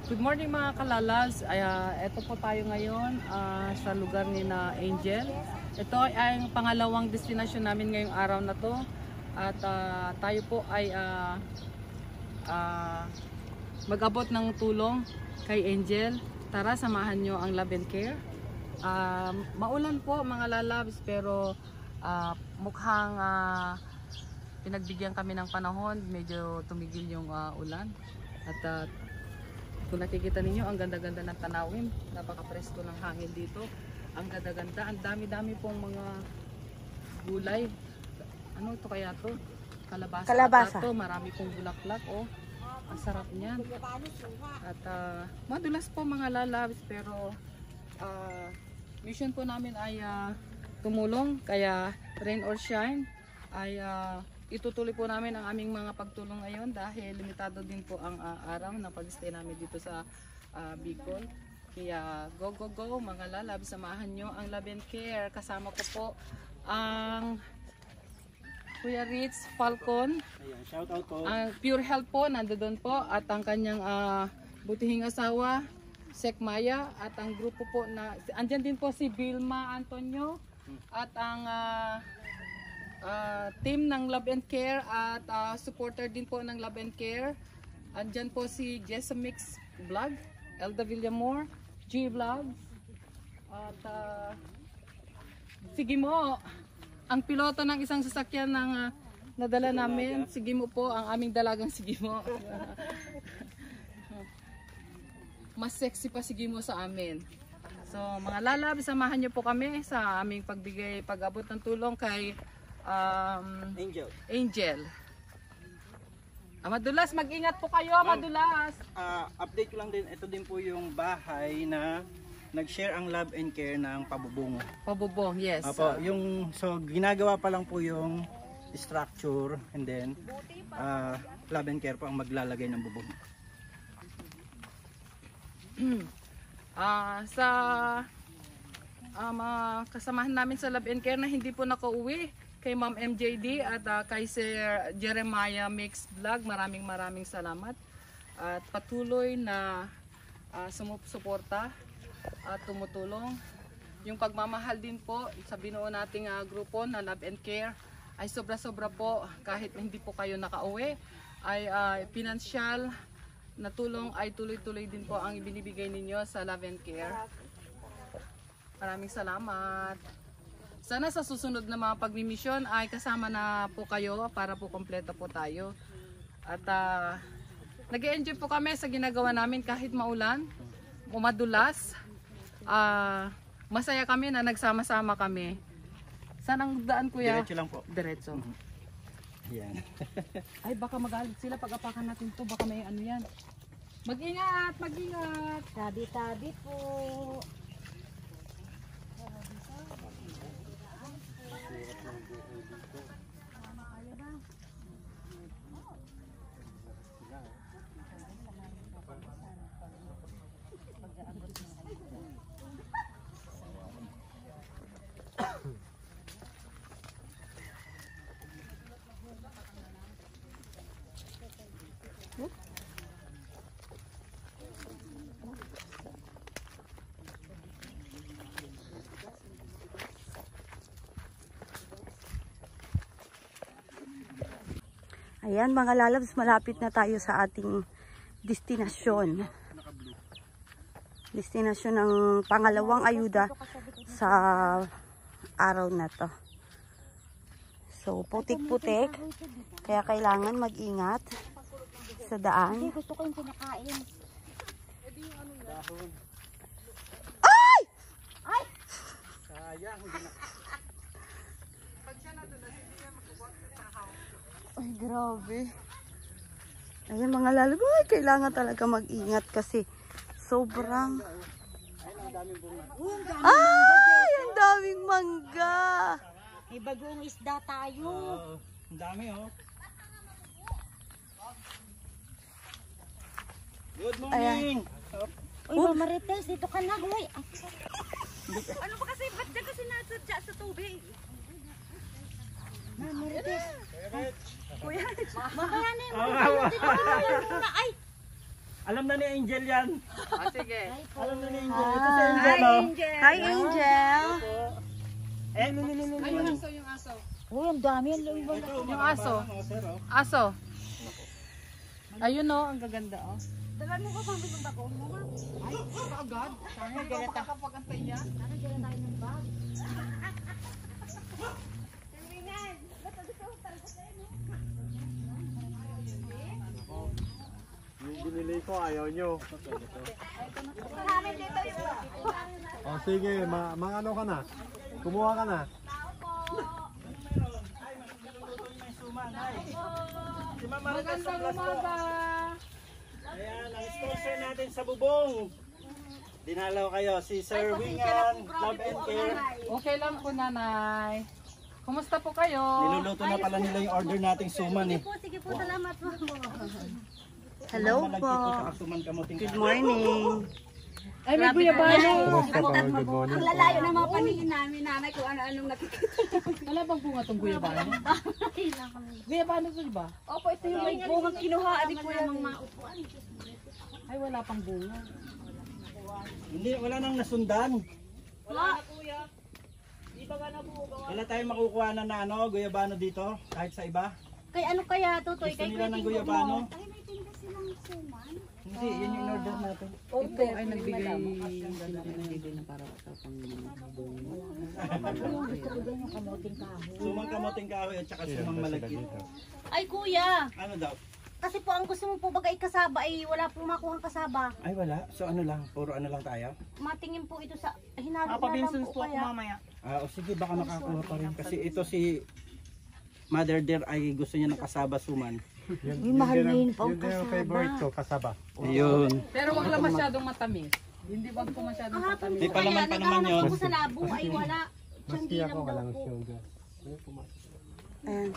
Good morning mga kalalabs. Ito po tayo ngayon sa lugar ni na Angel. Ito ay ang pangalawang destinasyon namin ngayong araw na to. At tayo po ay mag-abot ng tulong kay Angel. Tara, samahan nyo ang Love and Care. Maulan po mga lalabs, pero mukhang pinagbigyan kami ng panahon. Medyo tumigil yung ulan. At kung nakikita ninyo, ang ganda-ganda ng tanawin, napaka-presko ng hangin dito. Ang ganda-ganda, ang dami-dami pong mga gulay. Ano ito kaya to? Kalabasa. Kalabasa. Ito, marami pong bulaklak. Oh, ang sarap niyan. At madulas po mga lalabs, pero mission po namin ay tumulong. Kaya rain or shine ay itutuloy po namin ang aming mga pagtulong ngayon dahil limitado din po ang araw na pag-stay namin dito sa Bicol. Kaya go mga lalab, samahan nyo ang Love and Care. Kasama ko po ang Kuya Ritz Falcon. Ayan, shout out po. Ang Pure Health po, nandoon po. At ang kanyang butihing asawa, Sek Maya. At ang grupo po na, andyan din po si Vilma Antonio. At ang team ng Love and Care at supporter din po ng Love and Care. Andyan po si Jessamix Vlog, Elda Villamor, G Vlogs, at sige mo, ang piloto ng isang sasakyan ng nadala namin. Sige mo po, ang aming dalagang sige mo. Mas sexy pa sige mo sa amin. So mga lalab, samahan niyo po kami sa aming pag-abot ng tulong kay Angel. Madulas, mag-ingat po kayo, madulas. Update ko lang din, ito din po yung bahay na nag-share ang Love and Care ng pabubong. Pabubong, yes. Apo, so ginagawa pa lang po yung structure, and then Love and Care po ang maglalagay ng bubong. Sa mga kasamahan namin sa Love and Care na hindi po nakauwi, kay Ma'am MJD at kay Sir Jeremiah Mix Vlog, maraming salamat. At patuloy na sumusuporta at tumutulong. Yung pagmamahal din po sa binuo nating grupo na Love and Care ay sobra-sobra po. Kahit hindi po kayo nakauwi, ay pinansyal na tulong ay tuloy-tuloy din po ang ibinibigay ninyo sa Love and Care. Maraming salamat. Sana sa susunod na mga pagmimisyon ay kasama na po kayo para po kompleto po tayo. At nag-enjoy po kami sa ginagawa namin kahit maulan, madulas. Masaya kami na nagsama-sama kami. Saan ang daan, kuya? Diretso lang po. Diretso. Yan. Ay, baka magalit sila pag apakan natin to. Baka may ano yan. Mag-ingat, mag-ingat. Tabi-tabi po. Ayan mga lalabs, malapit na tayo sa ating destinasyon. Destinasyon ng pangalawang ayuda sa araw na to. So putik-putik, kaya kailangan mag-ingat sa daan. Gusto ko yung pinakain. Ay! Ay! Sayang, hindi na. Ay, grabe. Ayan mga lalabs, kailangan talaga mag-ingat kasi sobrang... Ay, ang daming mangga! May bagong isda tayo. Ang dami oh. Good morning. Uy, Mama Marites, dito ka na. Uy. Ano ba kasi? Ba't dyan kasi nasadya sa tubig? Mama Marites. Kuya, Mamaya na yung mga dito. Ay! Alam na ni Angel yan. Sige. Alam na ni Angel. Ito si Angel, oh. Hi, Angel! Eh, Ay, yung aso, yung aso. Uy, ang dami. Yung aso. Aso. Ayun o, ang gaganda o. Dalan mo ko pang bitong bako mo. Ay, agad. Sana hindi ka makakapagantay niya. Sana dala tayo ng bag. Yung binili ko, ayaw nyo. O sige, ano ka na? Kumuha ka na. Si Mama Marites sa Magandang Blasco. umaga. Ayan, ang sponsor natin sa bubong. Dinalaw kayo, si Sir Wingan, Love and Care. Okay lang po, nanay. Kumusta po kayo? Niluluto na pala nila yung order nating suman eh. Sige po, salamat po. Hello Malagkit po. po sa suman kamuting. Good morning. Ay, may guyabano. Kumusta po? Good morning. Lalayo ng mga paningin namin, nanay, kung ano-anong nakikita. Wala bang bunga itong guyabano? Guyabano to, di ba? Opo, ito yung may bungang kinuha. Adi po yan. Maupuan. Ay, wala pang bunga. Hindi, wala nang nasundan. Wala tayong makukuha na ano, guyabano dito, kahit sa iba. Kay ano kaya, Tutoy? Gusto nila ng guyabano. Ay, may tinda silang suman. Hindi, yun yung order natin. Ito ay nagbigay na para sa Sumang kamuting kahoy at saka sumang malagkit. Ay, kuya. Ano daw? Kasi po ang gusto mo po bagay kasaba ay wala pong makuhang kasaba. Ay wala, so ano lang, puro ano lang tayo? Matingin po ito sa hinalo na lang po kaya. O sige, baka makakuha pa rin. Kasi ito si Mother Dear ay gusto niya ng kasaba suman. Yun, mahal na yun po. Yun din yung favorite ko, kasaba. Ayun. Pero wag lang masyadong matamis. Hindi wag po masyadong Kahapon matamis. Di pa naman pa naman yun. po sa labo ay wala. Maski Tiyanggi ako, lang daw walang po. sugar. Ayan.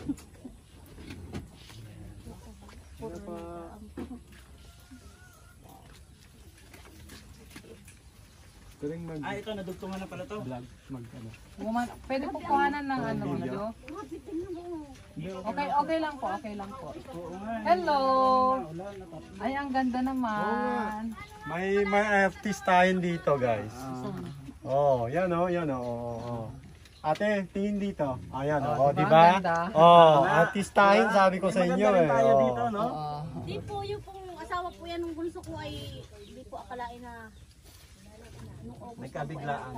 Turing mag Ah, ito nadugtungan na pala to. vlog, mag ano. Pwede po kuhanan ng ano, ano. Okay lang po, okay lang po. Hello! Ay, ang ganda naman. May artistahin dito, guys. Oh, yan oh, yan oh. Oh. Ate, tingin dito. Ayan oh, diba di ba? ang ganda? Oh, artistahin sabi ko sa inyo eh. tayo Oh. dito, no? Di po yung pong asawa po yan ng bunso ko ay di po akalain na nung August Nagkabiglaan.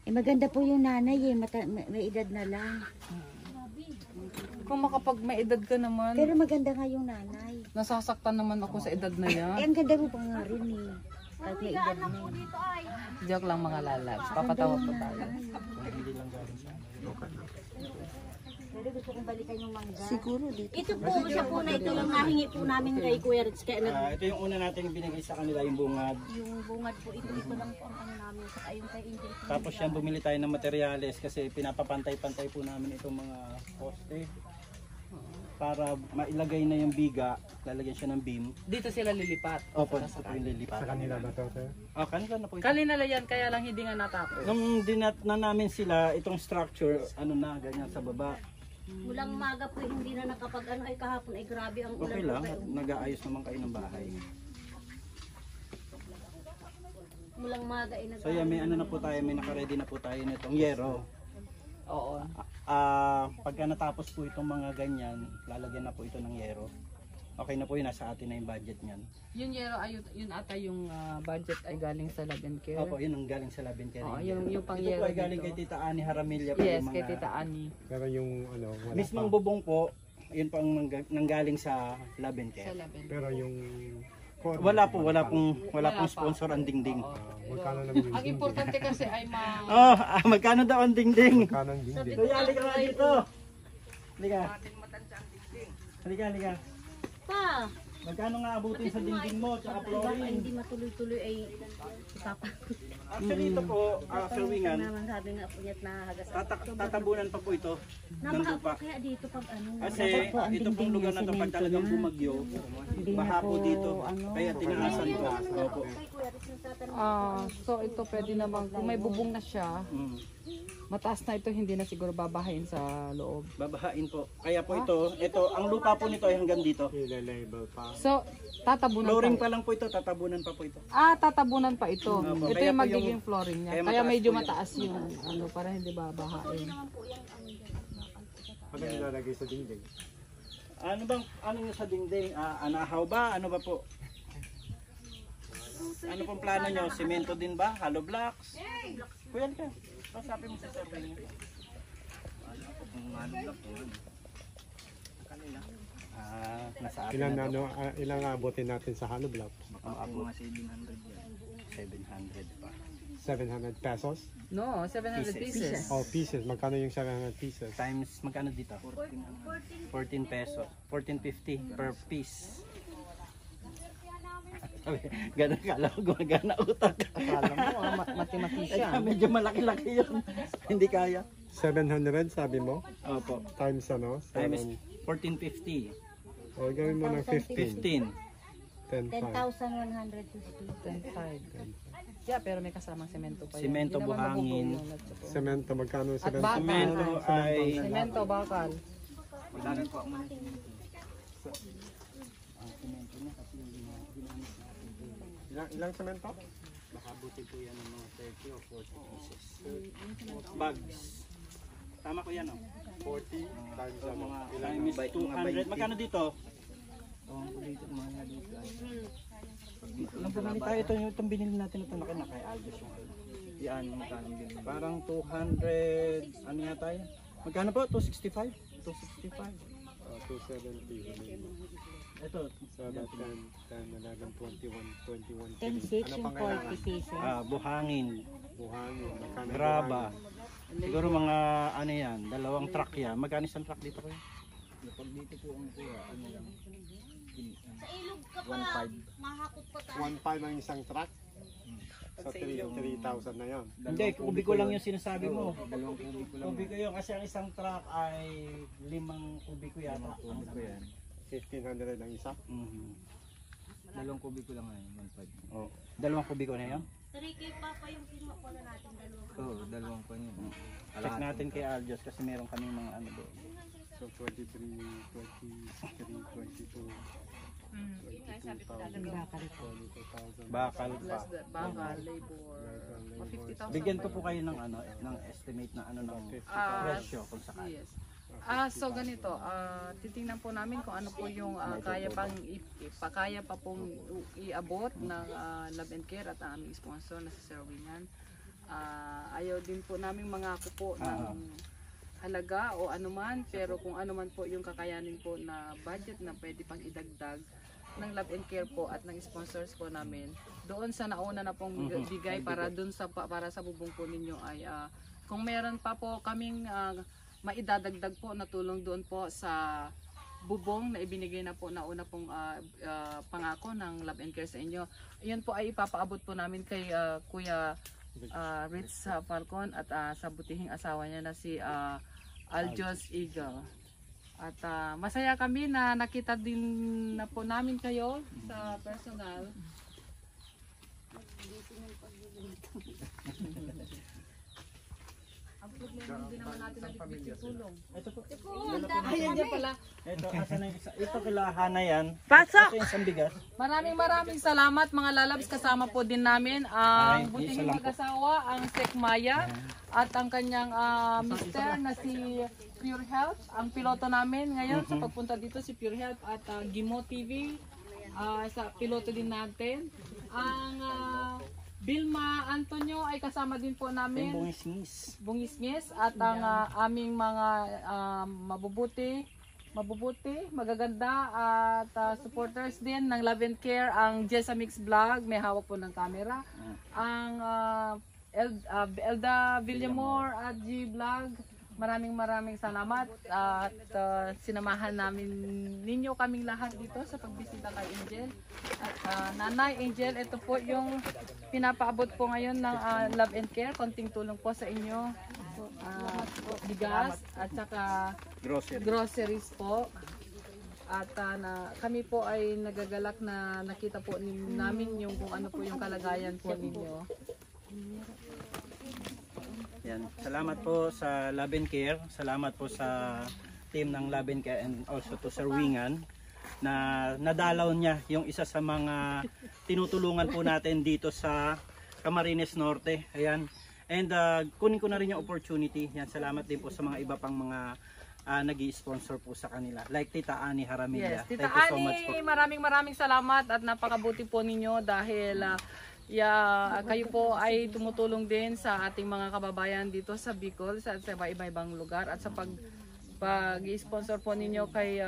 Eh maganda po yung nanay eh, may edad na lang. Kung makapag may edad ka naman, Pero maganda nga yung nanay. nasasaktan naman ako sa edad na Eh yan. ang ganda mo pa nga rin eh. Kahit may edad na. Joke lang mga lalabs. Papatawa po tayo. Pero gusto kong balikan yung mangga. Siguro dito. Ito po siya po na ito yung nahingi po namin kay Kuya Rich. Kaya Ito yung una nating binigay sa kanila, yung bungad. yung bungad po ito lang po ang ano namin. Saka yung kay Angel po. Tapos yan, bumili tayo ng materyales kasi pinapapantay-pantay po namin itong mga poste. Para mailagay na yung biga, lalagyan siya ng beam. Dito sila lilipat. Opo, ito po yung lilipat. Sa kanila na to, sir. Kanila na po ito. Kanina lang yan, kaya lang hindi nga natapos. Nung dinat na namin sila, itong structure, ano na, ganyan sa baba. Mulang maga po hindi na nakapag ano ay kahapon ay grabe ang ulan. Okay lang, nag-aayos naman kayo ng bahay. Mulang maga ay So yan, may ano na po tayo, may naka-ready na po tayo nitong yero. Oo. Pagka natapos po itong mga ganyan, lalagyan na po ito ng yero. Okay na po yun, nasa atin na yung budget niyan. Yun yero, yun ata yung budget ay galing sa Love and Care. Opo, yun ang galing sa Labin Care. Oo, yung pang Ito yero po ay galing dito. kay Tita Ani Haramilya. po Yes, yung kay mga- Tita Ani. Pero yung ano, wala Mismong pa. bubong po, yun po ang nanggaling sa Labin Sa Care. Love and Pero yung core, Wala pong Wala pa. sponsor ang dingding. magkano naman yung Ang importante kasi ay Magkano daw ang dingding? magkano ang dingding? Kuya, halika nga dito. Halika. Halika. pa. Magkano nga abutin sa dingding mo, tsaka Ay flooring? hindi matuloy-tuloy ay ipapa. Actually ito po, Sir Wingan, Naman sabi nga po niya't nahagas. tatabunan pa po ito ng Namaha lupa. po kaya dito pag ano. Kasi ito pong lugar na ito, pag talagang bumagyo, baha po dito. Kaya tinaasan ko. Opo. Kay Kuya Rich nagtatanong. so ito pwede naman kung may bubong na siya, Mm. mataas na ito, hindi na siguro babahain sa loob. Babahain po. Kaya po ito, ang lupa po nito ay hanggang dito. Ile-label pa. So, tatabunan Flooring pa. pa lang po ito, tatabunan pa po ito. Tatabunan pa ito. Opo, Ito kaya yung po magiging flooring niya. kaya Kaya mataas medyo po yun. mataas yung ano, para hindi babahain. Ano nilalagay sa dingding? Ano yung sa dingding? Anahaw ba? Ano ba po? Ano pong plano nyo? Semento din ba? Hollow blocks? Kuyan ka. Pasabi mo sa survey nyo. Nasa atin Ilan na to. ilang abutin natin sa hollow block? Mga 700 pa. 700 pesos? No, 700 pieces. Oh, pieces. Magkano yung 700 pieces? Times magkano dito? 14 pesos. 14.50 per piece. Ganun kala ko gumagana utak. Akala mo, mathematician. Medyo malaki-laki yun. Hindi kaya. 700 sabi mo? Opo. Times ano? Times 14.50. O, gawin mo ng 15. 15. 10,500. 10.5. Yeah, pero may kasamang semento pa yun. Semento, Hindi naman buhangin. mabubuo yun at saka- Semento, magkano yung At semento? bakal. Semento ay Semento, bakal. Ilang semento? makabuti po yan ng mga 30 o 40 pieces. Bags. Tama ko yan, oh. 40 times So, ano? mga Ilang? times 200. Magkano dito? Nang bumili tayo, itong binili natin ito na kay Aldos yung yan, magkano binili? Parang 200, ano nga tayo? Magkano po? 265? 265. 270. Ito, 7, 10, 11, 21, 21. 10, 6, Ano yung pang kailangan? 40 pieces. buhangin, Buhangin. Magkano yung graba. buhangin? Siguro mga ano yan, dalawang truck yan. Magkano isang truck dito kayo? Sa ilog ka pa, mahakot pa tayo. 1.5 ang isang truck? So 3,000 na yon. Hindi, kubiko lang yung sinasabi mo. Dalawang kubiko lang. Kubiko yun kasi ang isang truck ay 5 kubiko yata. Kubiko yan. 1,500 ang isa? Dalawang kubiko lang ngayon, 1.5. Oh. Dalawang kubiko na yun? 3K pa yung kinuha ko na natin dalawa. Oo, dalawang pa yun. Check natin kay Aljos kasi meron kami mga ano doon. So 23, 23, 22, 22,000, 22,000. Bakal pa. Plus the bakal, labor. Mga 50,000 Bigyan ko pa po yun. kayo ng ano, ng estimate na ano ng presyo kung sakali. Yes. So ganito, titingnan po namin kung ano po yung kaya pa pong iabot ng Love and Care at ang aming sponsor na si Sir Wingan. Ayaw din po namin mangako po ng halaga o anuman, pero kung anuman po yung kakayanin po na budget na pwede pang idagdag ng Love and Care po at ng sponsors po namin, doon sa nauna na pong bigay para doon sa para sa bubong po ninyo ay kung meron pa po kaming maidadagdag po na tulong doon po sa bubong na ibinigay na po nauna pong pangako ng Love and Care sa inyo. Iyon po ay ipapaabot po namin kay Kuya Ritz Falcon at sa butihing asawa niya na si Aljos Eagle. At masaya kami na nakita din na po namin kayo sa personal. Ang problema hindi naman natin nabibigyan tulong. Ito po. Ayan dyan pala. Ito, asa na yung isa? Ito kilahan na yan. Pasok! Ito yung isang bigas. Maraming salamat mga lalabs. Kasama po din namin ang butihing mag-asawa, ang Sek Maya at ang kanyang mister na si Pure Health. Ang piloto namin ngayon sa pagpunta dito si Pure Health at Gimo TV. Sa piloto din natin. Ang Vilma Antonio ay kasama din po namin. Bungisngis at ang aming mga mabubuti, magaganda at supporters din ng Love and Care, ang Jessa Mix Vlog, may hawak po ng camera. Ang Elda Villamor at G Vlog, maraming salamat at sinamahan namin ninyo kaming lahat dito sa pagbisita kay Angel. At Nanay Angel, ito po yung pinapaabot po ngayon ng Love and Care, konting tulong po sa inyo. Bigas at saka groceries po. At kami po ay nagagalak na nakita po namin yung kung ano po yung kalagayan po ninyo. Yan. Salamat po sa Love and Care. Salamat po sa team ng Love and Care and also to Sir Wingan na nadalaw niya yung isa sa mga tinutulungan po natin dito sa Camarines Norte. Ayan. And kunin ko na rin yung opportunity. Yan, salamat din po sa mga iba pang mga nag-i-sponsor po sa kanila. Like Tita Ani Haramilla. Yes, Tita Thank you so much po. Ani, maraming salamat at napakabuti po ninyo dahil kayo po ay tumutulong din sa ating mga kababayan dito sa Bicol, sa iba-ibang lugar at sa pag-sponsor po ninyo kay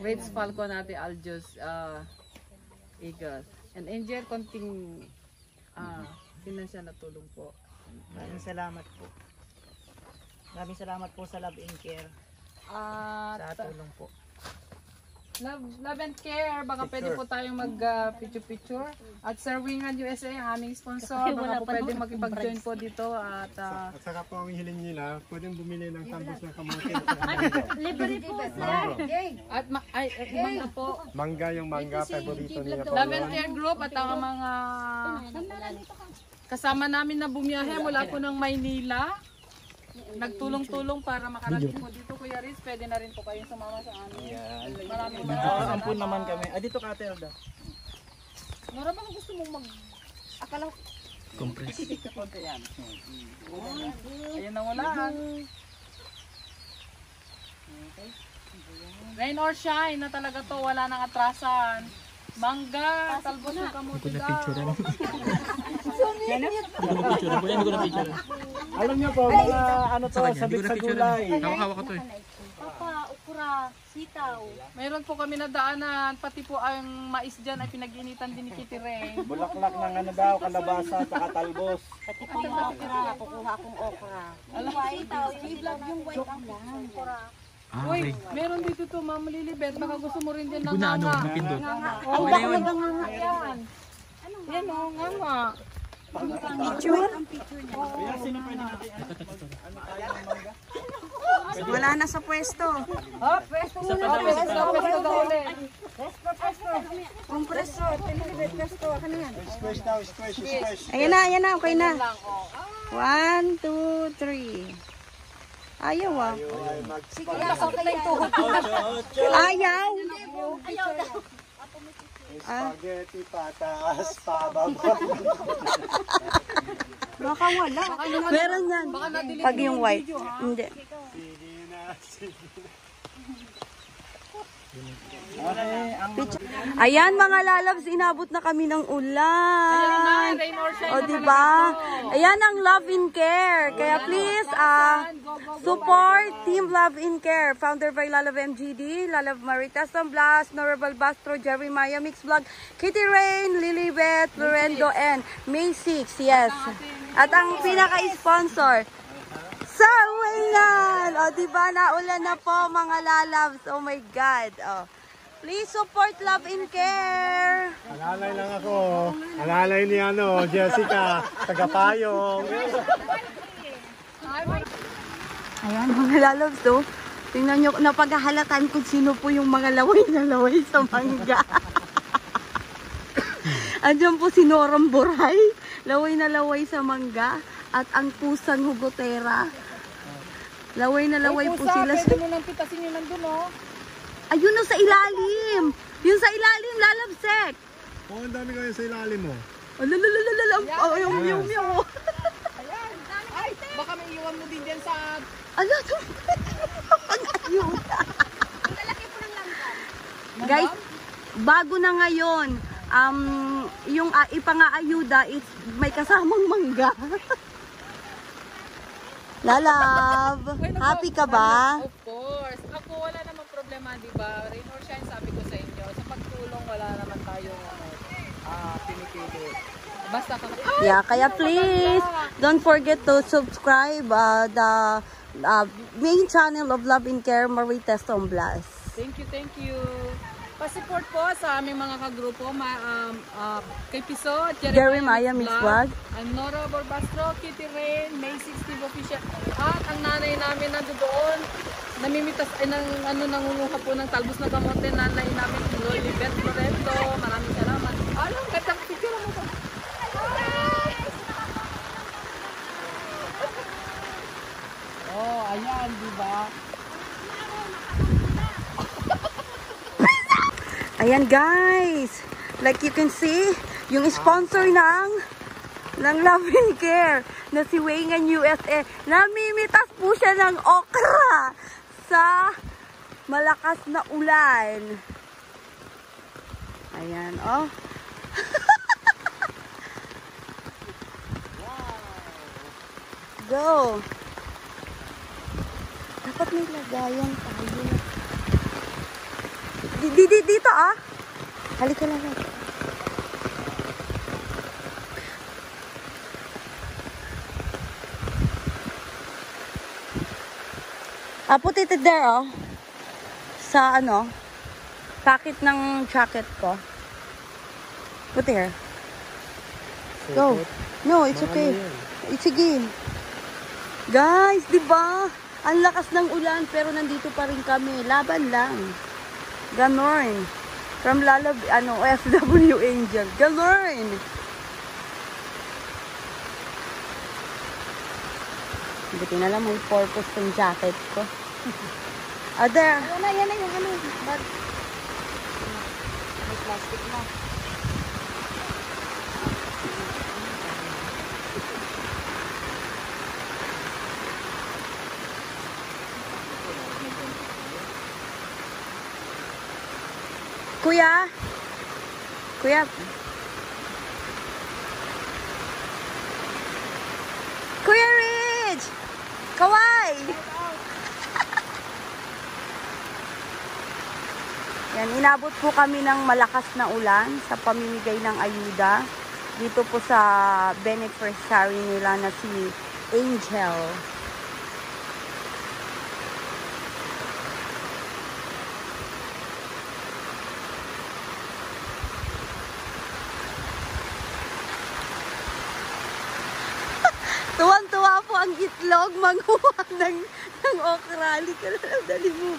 Rich Falcon at Aljos Eagle. And Angel, konting financial na tulong po. Maraming salamat po. Maraming salamat po sa Love and Care sa tulong po. Love and Care, baka pwede po tayong mag-picture-picture. At Sir Wingan USA, ang aming sponsor, baka po pwede makipag-join po dito. At saka po ang hiling nila, pwedeng bumili ng tambos ng kamote. Libre po, sir. at mangga po. Mangga yung mangga, favorito niya po. Love and Care Group at ang mga kasama namin na bumiyahe mula po ng Maynila. Nagtulong-tulong para makarating po dito, Kuya Riz. Pwede na rin po kayong sumama sa amin. Maraming Ampun naman kami. Dito ka, Telda. Nora, baka gusto mong akala ko. Compress. Yan. Ayun na wala. Rain or shine na talaga to. Wala nang atrasan. Mangga, talbos ng kamote daw. Alam niyo po, mga ano to, sabit sa gulay. Hawak-hawak ko to eh. Papa, ukra, sitaw. Mayroon po kami nadaanan, pati po ang mais dyan ay pinag-initan din ni Kitty Ray. Bulaklak ng ano daw, kalabasa, saka talbos. Pati po yung okra, kukuha akong okra. Yung sitaw, yung white ang okra. Uy, meron dito to, Ma'am Lilibet. Baka gusto mo rin din ng Guna ano, nganga. napindot. Oh, baka maganganga yan. Yan o, nganga. Wala na sa pwesto. Pwesto daw ulit. Ayan na, okay na. 1, 2, 3. Ayaw ah. Ayaw. Spaghetti, patas, pababa. Baka wala. Meron yan. Pag yung white. Hindi. Ayan mga lalabs, inabot na kami ng ulan. Rain or shine O na diba? talaga to. Ayan ang Love and Care. Kaya please, support Team Love and Care. Founder by Lalav MGD, Lalav Maritas Blas, Norabel Bastro, Jeremiah Mix Vlog, Kitty Rain, Lilibet, Lorendo, and May 6. Yes. At ang pinaka-sponsor, Sir Wingan. O diba, naulan na po mga lalabs. Oh my God. Oh. Please support Love and Care. Alalay lang ako. Alalay ni Jessica, tagapayong. Ayan mga lalabs to. Tingnan nyo, napaghahalatan kung sino po yung mga laway na laway sa mangga. Andiyan po si Norang Boray. Laway na laway sa mangga. At ang pusang hugotera. Laway na laway po sila. Pwede mo nang pitasin yun nandun, oh. Ayun o, sa ilalim. Yung sa ilalim, lalabsek. Oh, ang dami kayo sa ilalim mo. Alalalalalalam. Oh, yung meow. Ayan. Ay, baka may iwan mo din dyan sa... Ala, ito. Guys, bago na ngayon, yung ipang-aayuda, may kasamang mangga. Lalab, happy ka ba? Of course. Ako, wala namang problema, di ba? Rain or shine, sabi ko sa inyo. Sa pagtulong, wala naman tayong pinipili. Basta kami. Yeah, kaya please, don't forget to subscribe the main channel of Love and Care, Maritas Blas. Thank you. Pa-support po sa aming mga kagrupo, kay Piso at Jeremiah Mix Vlog. Ang Nora Borbastro, Kitty Rain, May 16 official. At ang nanay namin nandoon, namimitas ay nangunguha po ng talbos na kamote, nanay namin, Lilibet Lorento. Maraming salamat. Alam, gandang picture mo po. ayan, di ba? Ayan guys, like you can see, yung sponsor ng Love and Care na si Wengan USA, namimitas po siya ng okra sa malakas na ulan. Ayan, oh. Go. Dapat may lagayan tayo. Dito ah. Halika lang. Put it there oh. Sa ano, packet ng jacket ko. Put here. Go. No, it's okay. Sige. Guys, di ba? Ang lakas ng ulan pero nandito pa rin kami. Laban lang. Ganon. From FW Angel. Ganon. Buti na lang may purpose yung jacket ko. There. Yan na yung ano. Bag. May plastic na. Kuya? Kuya? Kuya Rich! Kawai! Yan, inabot po kami ng malakas na ulan sa pamimigay ng ayuda dito po sa beneficiary nila na si Angel. Tuwan-tuwa po ang itlog, manguha ng okra. Halika na lang, dali mo.